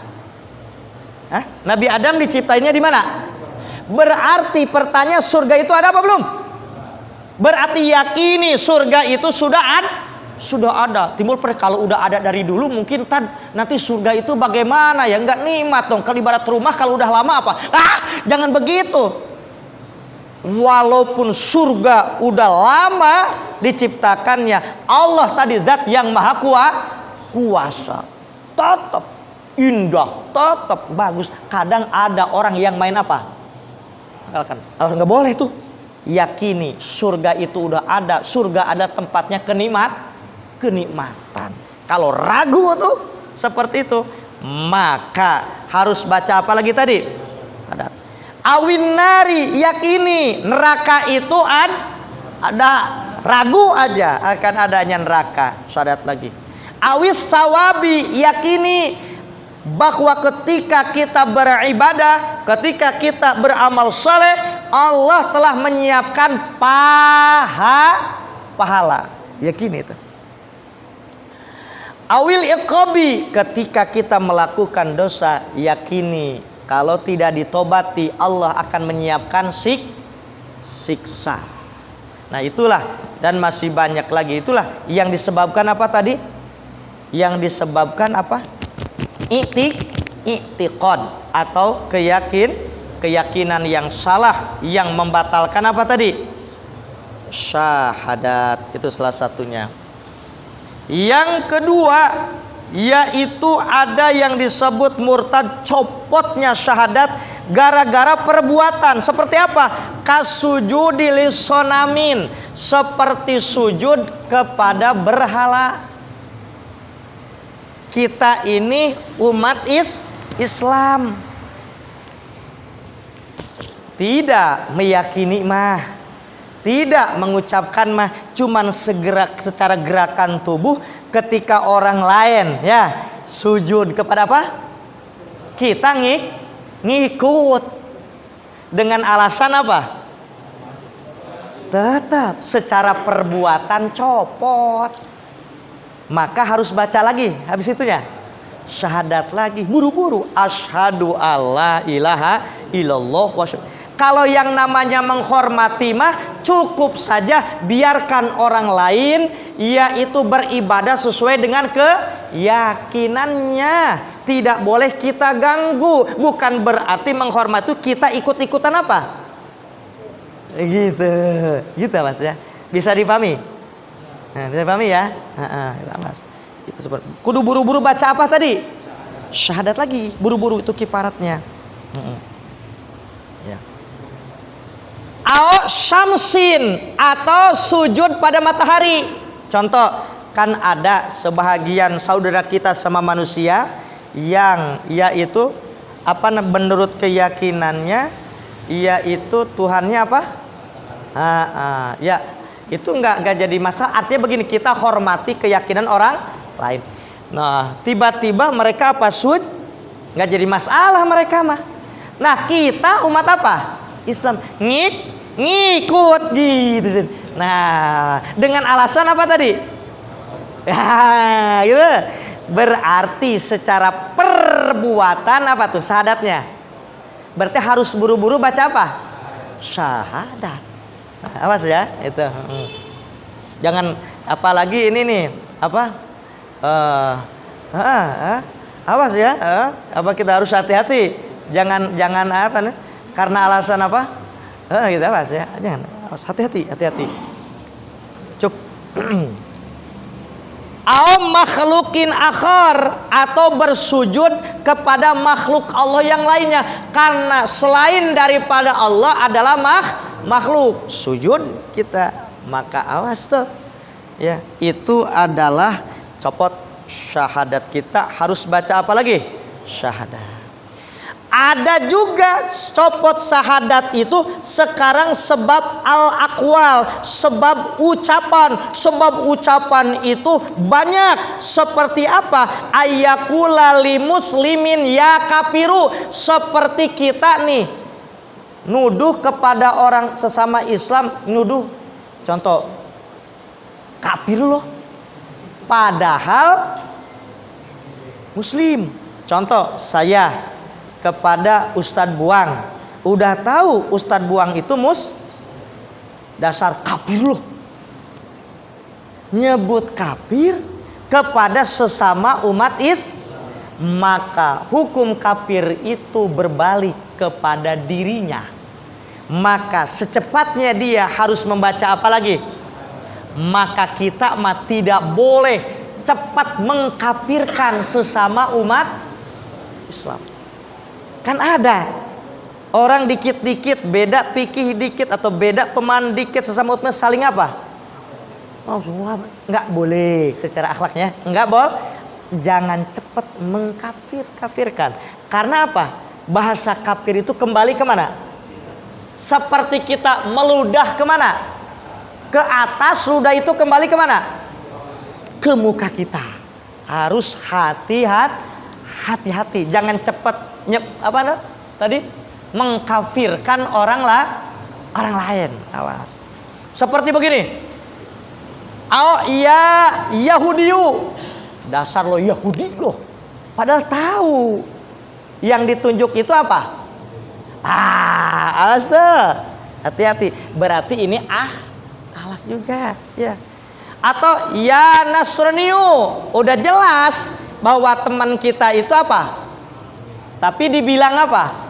Nabi Adam diciptainya di mana? Berarti pertanyaan surga itu ada apa belum? Berarti yakini surga itu sudah ada. Timbul kalau udah ada dari dulu, mungkin nanti surga itu bagaimana ya? Enggak nikmat dong. Kalau ibarat rumah kalau udah lama apa? Jangan begitu. Walaupun surga udah lama diciptakannya, Allah tadi zat yang maha kuasa, tetap indah, tetap bagus. Kadang ada orang yang main apa? Nggak boleh tuh. Yakini surga itu udah ada, surga ada tempatnya kenikmatan. Kalau ragu tuh seperti itu, maka harus baca apa lagi tadi? Ada. Awin nari, yakini neraka itu ada, ragu aja akan adanya neraka. Syahadat lagi. Awis sawabi, yakini bahwa ketika kita beribadah, ketika kita beramal saleh, Allah telah menyiapkan pahala. Yakini itu. Awil iqabi, ketika kita melakukan dosa, yakini kalau tidak ditobati Allah akan menyiapkan siksa. Nah itulah, dan masih banyak lagi. Itulah yang disebabkan apa tadi? Yang disebabkan apa? I'tiqad atau keyakinan yang salah yang membatalkan apa tadi? Syahadat, itu salah satunya. Yang kedua, yaitu ada yang disebut murtad, copotnya syahadat gara-gara perbuatan. Seperti apa? Kasujudi lisonamin, seperti sujud kepada berhala. Kita ini umat Islam tidak meyakini Tidak mengucapkan mah cuman secara gerakan tubuh ketika orang lain ya sujud kepada apa? Kita ngikut. Dengan alasan apa? Tetap secara perbuatan copot. Maka harus baca lagi habis itunya. Syahadat lagi, buru-buru asyhadu alla ilaha illallah wa kalau yang namanya menghormati mah cukup saja biarkan orang lain yaitu beribadah sesuai dengan keyakinannya, tidak boleh kita ganggu. Bukan berarti menghormati kita ikut-ikutan apa gitu Mas ya, bisa dipahami? Nah, bisa dipahami ya? Mas. Itu seperti kudu buru-buru baca apa tadi? Syahadat lagi, buru-buru itu kiparatnya. Ya. Ao syamsin atau sujud pada matahari. Contoh, kan ada sebahagian saudara kita sama manusia yang yaitu apa menurut keyakinannya yaitu Tuhannya apa? Ya itu nggak jadi masalah. Artinya begini, kita hormati keyakinan orang lain. Nah tiba-tiba mereka apa nggak jadi masalah mereka mah. Nah kita umat apa? Islam ngikut gitu. Nah dengan alasan apa tadi? Ya gitu. Berarti secara perbuatan apa tuh syahadatnya? Berarti harus buru-buru baca apa? Syahadat. Nah, awas ya itu. Jangan apalagi ini nih apa? Awas ya. Apa kita harus hati-hati? Jangan apa nih? Karena alasan apa? Gitu awas ya. Jangan. Awas hati-hati. Cuk. Au makhlukin akhar atau bersujud kepada makhluk Allah yang lainnya, karena selain daripada Allah adalah makhluk sujud kita, maka awas tuh ya, itu adalah copot syahadat. Kita harus baca apa lagi? Syahadat. Ada juga copot syahadat itu sekarang sebab al-aqwal, sebab ucapan itu banyak. Seperti apa? Ayyakula li muslimin ya kafiru, seperti kita nih nuduh kepada orang sesama Islam, nuduh contoh kafir loh padahal muslim. Contoh saya kepada Ustadz Buang, udah tahu Ustadz Buang itu dasar kafir loh, nyebut kafir kepada sesama umat maka hukum kafir itu berbalik kepada dirinya. Maka secepatnya dia harus membaca apa lagi? Maka kita tidak boleh cepat mengkafirkan sesama umat Islam. Kan ada orang dikit-dikit beda fikih dikit atau beda pemahaman dikit sesama umat saling apa? Nggak boleh secara akhlaknya, nggak boleh. Jangan cepat mengkafirkan. Karena apa? Bahasa kafir itu kembali kemana? Seperti kita meludah kemana? Ke atas, ludah itu kembali kemana? Ke muka kita. Harus hati-hati. Jangan cepat mengkafirkan orang lain. Awas. Seperti begini. Oh iya Yahudiyu, dasar lo Yahudi lo. Padahal tahu yang ditunjuk itu apa? Awas tuh. Hati-hati. Berarti ini ahlak juga ya. Atau ya Nasraniyu, udah jelas bahwa teman kita itu apa? Tapi dibilang apa?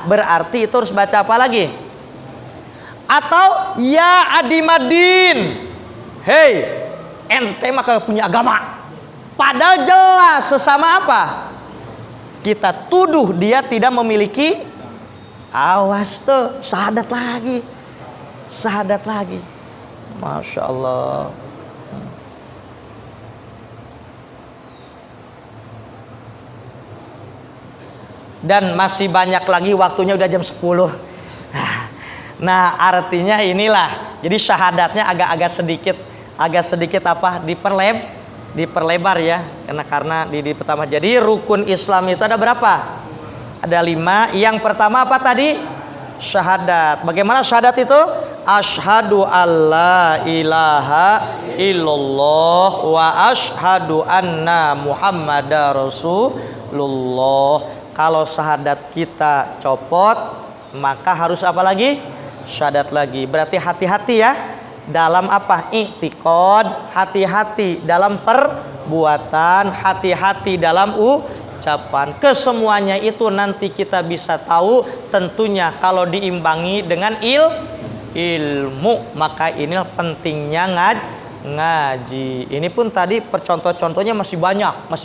Berarti itu harus baca apa lagi? Atau ya Adimadin, hei ente mah kagak punya agama. Padahal jelas sesama apa? Kita tuduh dia tidak memiliki. Awas tuh, syahadat lagi. Masya Allah. Dan masih banyak lagi, waktunya udah jam 10. Nah, artinya inilah. Jadi syahadatnya agak sedikit apa? Diperlebar ya. Karena di pertama. Jadi rukun Islam itu ada berapa? Ada 5. Yang pertama apa tadi? Syahadat. Bagaimana syahadat itu? Asyhadu alla ilaha illallah wa asyhadu anna muhammadar rasulullah. Kalau syahadat kita copot, maka harus apa lagi? Syahadat lagi. Berarti hati-hati ya dalam apa? I'tiqad, hati-hati dalam perbuatan, hati-hati dalam ucapan. Kesemuanya itu nanti kita bisa tahu tentunya kalau diimbangi dengan ilmu. Maka ini pentingnya ngaji. Ini pun tadi contoh-contohnya masih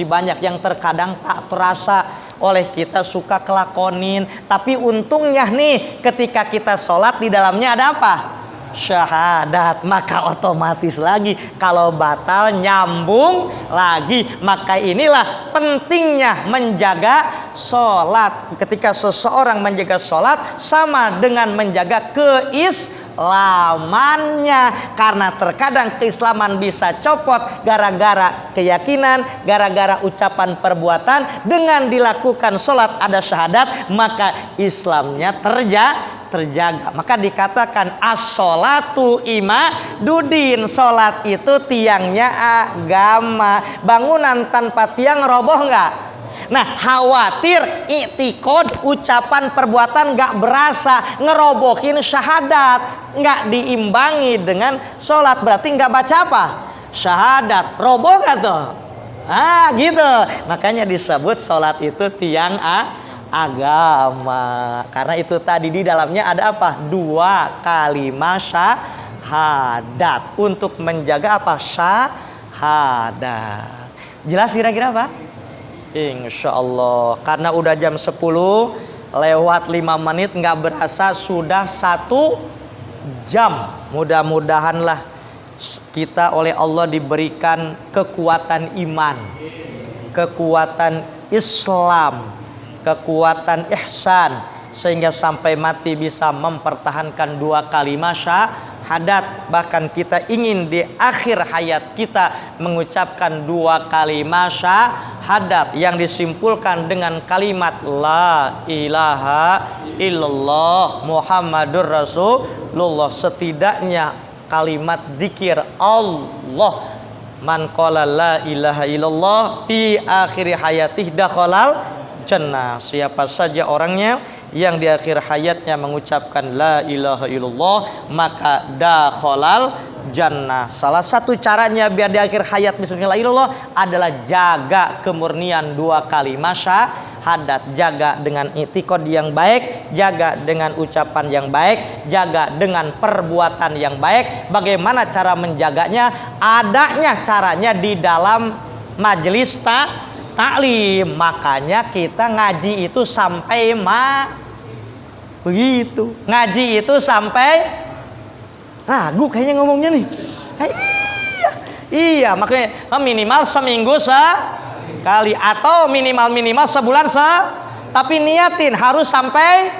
banyak yang terkadang tak terasa oleh kita, suka kelakonin. Tapi untungnya nih ketika kita sholat di dalamnya ada apa? Syahadat. Maka otomatis lagi kalau batal nyambung lagi. Maka inilah pentingnya menjaga sholat. Ketika seseorang menjaga sholat sama dengan menjaga keislamannya. Karena terkadang keislaman bisa copot gara-gara keyakinan, gara-gara ucapan perbuatan. Dengan dilakukan sholat ada syahadat, maka Islamnya terjaga. Maka dikatakan as-sholatu imadudin. Sholat itu tiangnya agama. Bangunan tanpa tiang roboh enggak? Nah, khawatir i'tiqad, ucapan perbuatan enggak berasa, ngerobohin syahadat, enggak diimbangi dengan sholat. Berarti enggak baca apa? Syahadat. Roboh enggak tuh? Gitu. Makanya disebut sholat itu tiang agama. Karena itu tadi di dalamnya ada apa? 2 kalimat syahadat untuk menjaga apa? Syahadat. Jelas kira-kira Pak? Insya Allah. Karena udah jam 10 lewat 5 menit, nggak berasa sudah 1 jam. Mudah-mudahanlah kita oleh Allah diberikan kekuatan iman, kekuatan Islam, kekuatan ihsan, sehingga sampai mati bisa mempertahankan 2 kalimat syahadat. Bahkan kita ingin di akhir hayat kita mengucapkan 2 kalimat syahadat yang disimpulkan dengan kalimat la ilaha illallah Muhammadur Rasulullah. Setidaknya kalimat zikir Allah. Man qala la ilaha illallah fi akhir hayatih dakhalal jannah. Siapa saja orangnya yang di akhir hayatnya mengucapkan la ilaha illallah, maka dakhalal jannah. Salah satu caranya biar di akhir hayat bisa la ilaha illallah adalah jaga kemurnian 2 kalimat syahadat. Jaga dengan i'tiqad yang baik, jaga dengan ucapan yang baik, jaga dengan perbuatan yang baik. Bagaimana cara menjaganya? Adanya caranya di dalam majelis taklim. Makanya kita ngaji itu sampai begitu. Ngaji itu sampai ragu kayaknya ngomongnya nih. Iya, makanya minimal seminggu sekali atau minimal sebulan tapi niatin harus sampai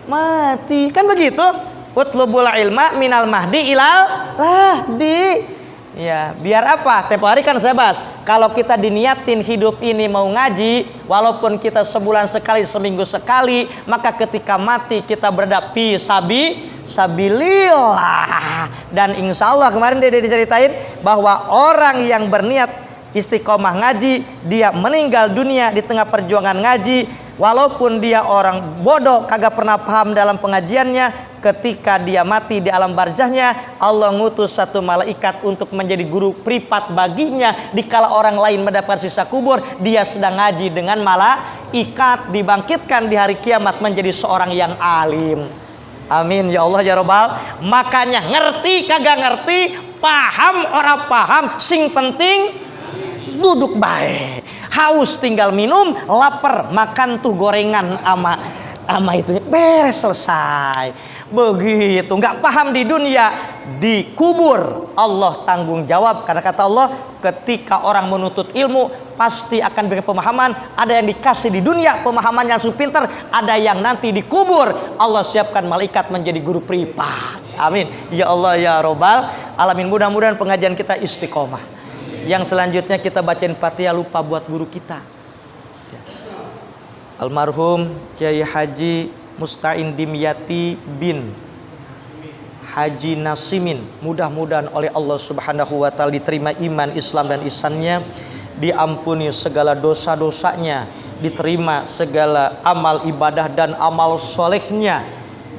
mati. Kan begitu. Utlubul ilma minal mahdi ilal lahdi. Ya, biar apa? Tempo hari kan saya bahas. Kalau kita diniatin hidup ini mau ngaji, walaupun kita sebulan sekali, seminggu sekali, maka ketika mati kita berada fi sabilillah. Dan insya Allah kemarin dia diceritain bahwa orang yang berniat istiqomah ngaji, dia meninggal dunia di tengah perjuangan ngaji, walaupun dia orang bodoh, kagak pernah paham dalam pengajiannya, ketika dia mati di alam barzahnya, Allah ngutus 1 malaikat untuk menjadi guru privat baginya. Dikala orang lain mendapat sisa kubur, dia sedang ngaji dengan malaikat, dibangkitkan di hari kiamat menjadi seorang yang alim. Amin ya Allah ya Rabbal. Makanya ngerti kagak ngerti, paham orang paham, sing penting duduk baik. Haus tinggal minum, lapar makan tuh gorengan ama itu beres, selesai. Begitu. Nggak paham di dunia, dikubur Allah tanggung jawab. Karena kata Allah, ketika orang menuntut ilmu pasti akan beri pemahaman. Ada yang dikasih di dunia pemahaman yang langsung pintar, ada yang nanti dikubur Allah siapkan malaikat menjadi guru privat. Amin ya Allah ya Robbal alamin. Mudah-mudahan pengajian kita istiqomah. Yang selanjutnya kita bacain Fatihah, lupa buat guru kita almarhum Kiai Haji Musta'in Dimyati bin Haji Nasimin. Mudah-mudahan oleh Allah Subhanahu wa taala diterima iman, Islam dan ihsannya, diampuni segala dosa-dosanya, diterima segala amal ibadah dan amal solehnya,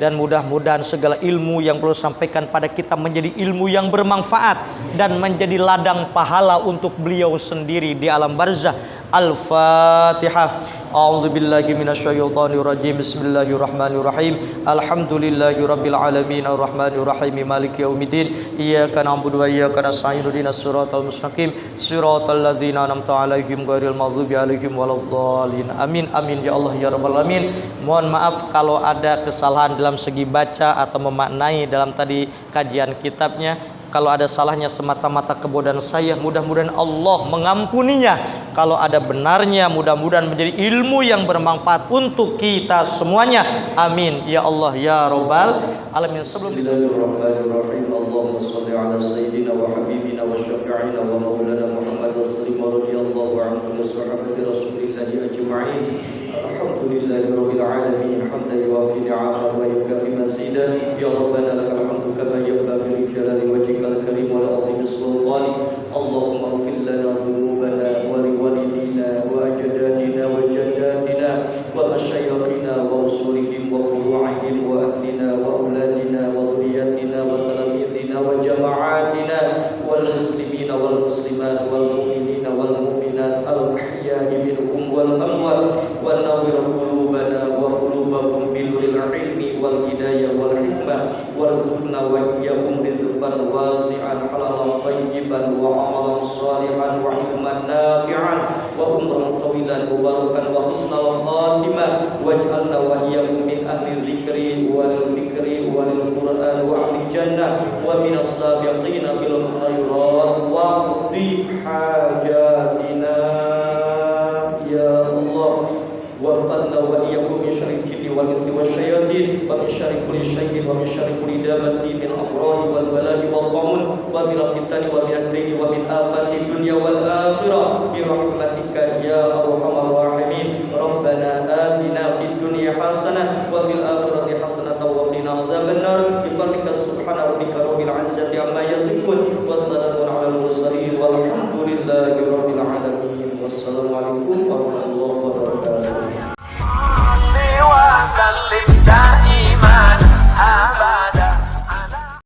dan mudah-mudahan segala ilmu yang perlu sampaikan pada kita menjadi ilmu yang bermanfaat dan menjadi ladang pahala untuk beliau sendiri di alam barzah. Al-Fatihah. A'udzubillahi minasyaitonirrajim. Bismillahirrahmanirrahim. Alhamdulillahirabbil alamin arrahmanir rahim maliki yaumiddin. Iyyaka na'budu wa iyyaka nasta'in ihdinas siratal mustaqim siratal ladzina an'amta 'alaihim ghairil maghdubi 'alaihim waladdallin. Amin amin ya Allah ya rabbal alamin. Mohon maaf kalau ada kesalahan dalam segi baca atau memaknai dalam tadi kajian kitabnya. Kalau ada salahnya semata-mata kebodohan saya, mudah-mudahan Allah mengampuninya. Kalau ada benarnya, mudah-mudahan menjadi ilmu yang bermanfaat untuk kita semuanya. Amin ya Allah ya Rabbal alamin. Sebelum Bismillahirrahmanirrahim. Allahumma shalli ala sayyidina wa habibina wa syafi'ina wa maulana Muhammad sallallahu radhiyallahu anhu wa sahabati Rasulillah ajma'in. Alhamdulillahirabbil alamin. Hamdan yuwafi ni'amahu wa yukafi mazidah. Ya Rabbana lakal hamdu kama yanbaghi li jalali wajhikal karim wa li'azimi sultanik. Allahumma ighfir lana dhunubana wa liwalidina wa ajdadina wa jaddatina wa masyayikhina wa usulihim wa furu'ihim wa ahlina wa auladina wa dhurriyyatina wa talamidina wa jama'atina wal muslimina wal muslimat wal mu'minina wal mu'minat al ahya'i minhum wal amwat wa nawwir qulubana wa qulubahum bil ilmi wal hidayah wal hikmah warzuqna wa iyyahum rizqan wasi'an halalan thayyiban wa amalan shalihan wa ilman nafi'an wa umran tawilan mubarakan wa husnal khatimah waj'alna wa iyyahum min ahli dzikri wal fikri wal qur'an wa ahli jannah wa minas sabiqina bil khairat wa qdi hajatina ya Allah. وَفَضْنَا وَإِيَّاكُمْ مِنْ شَرِّ الْجِنِّ وَالْإِنسِ وَالشَّيَاطِينِ وَمِنْ شَرِّ كُلِّ شَيْءٍ وَمِنْ شَرِّ كُلِّ دَابَّةٍ مِنْ الْأَمْرَاضِ وَالْبَلَاءِ وَالطَّاعُونِ وَمِنَ الْفِتَنِ وَمِنَ الدَّيْنِ وَمِنْ آفَاتِ الدُّنْيَا وَالْآخِرَةِ بِرَحْمَتِكَ يَا أَرْحَمَ الرَّاحِمِينَ. رَبَّنَا آتِنَا فِي الدُّنْيَا حَسَنَةً وَفِي الْآخِرَةِ حَسَنَةً وَقِنَا عَذَابَ النَّارِ بِفَضْلِكَ سُبْحَانَ رَبِّكَ رَبِّ الْعِزَّةِ عَمَّا يَصِفُونَ وَسَلَامٌ عَلَى الْمُرْسَلِينَ وَالْحَمْدُ لِلَّهِ رَبِّ الْعَالَمِينَ.